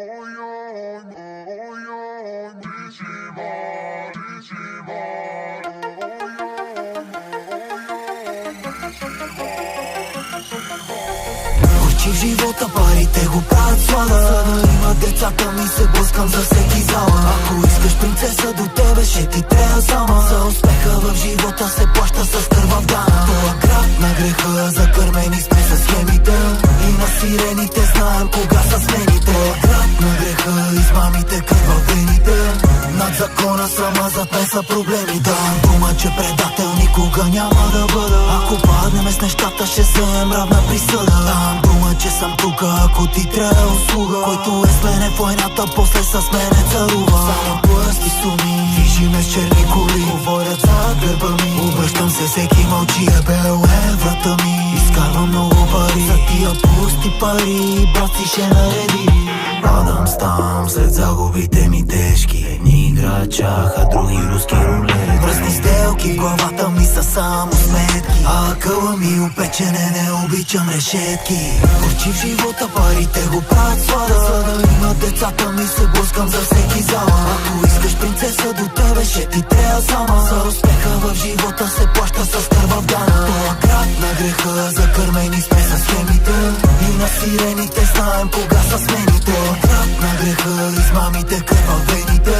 Горчи в живота, парите го правят слава. За да има децата ми се блъскам за всеки зала. Ако искаш принцеса до тебе, ще ти трябва сама. За успеха в живота се плаща с кървав дана. Това град на греха, закърмени сме с схемите. И на сирените знаем кога са смените. Град на греха, измамите, кървавените. Над закона сама зад мен са проблеми. Давам дума, че предател никога няма да бъда. Ако паднем с нещата, ще вземем равна присъда. Давам дума, че съм тука, ако ти трябва услуга. Който е с мене в войната, после с мене царува. Само плъски суми, движиме с черни коли. Говорят за гърба ми, обръщам се, всеки мълчи. Ебел е врата ми, изкарвам много пари. За тия пусти пари, брат си ще нареди. Падам, ставам след загубите ми тежки. Едни играят шаха, други руски рулети. Връзни сделки, главата ми са само сметки. А къла ми опечене, не обичам решетки. Горчи в живота, парите го правят слада. За да има децата ми се блъскам за всеки зала. Ако искаш принцеса до тебе, ще ти трябва сама. За успеха в живота се плаща с кървав дана. Това град на греха, закърмени сме с схемите. И на сирените знаем кога са смените. Град на греха, измамите, кървавените.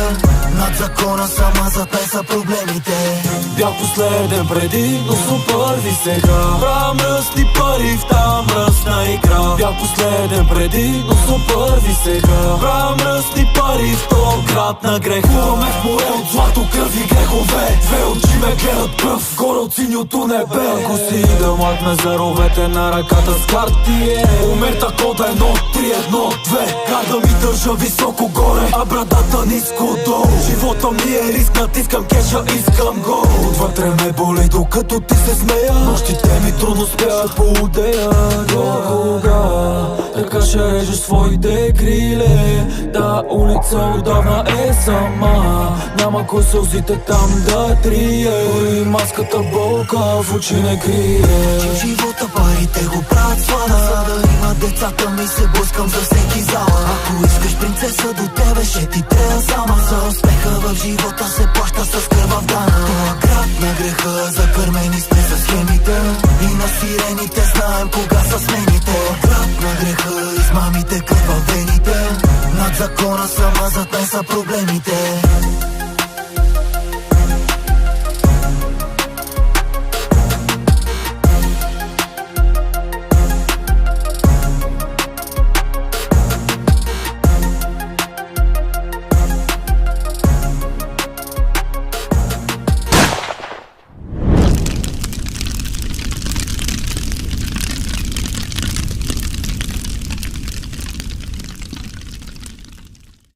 Над закона сама зад мен са проблемите. Бях последен преди, но съм първи сега. Правя мръсни пари в там мръсна игра. Бях последен преди, но съм първи сега. Правя мръсни пари в този град на греха. Плуваме в море от злато, кръв и грехове. Две очи ме гледат пръв, горе от синьото небе. Ако си да млакне за ровете на ръката с карти. Умерта кода 1-3-1-2. Гарда ми държа високо горе, а брадата ниско долу. Живота ми е риск, натискам кеша, искам гол. Отвътре ме боли, докато ти се смея. Нощите ми трудно спят по удея. Кога така ще режеш своите криле. Да, улица отдавна е сама. Няма кой сълзите там да трие. Дори маската болка в очи не крие. Горчи в живота, парите го правят слада. За да има децата ми се блъскам за всеки зала. Ако искаш принцеса до тебе, ще ти трябва сама. За успеха в живота се плаща с кървав дана. Това град на греха, закърмени сме с схемите. И на сирените знаем кога са смените. Град на греха, измамите, кървавените. Над закона сама зад мен са проблемите.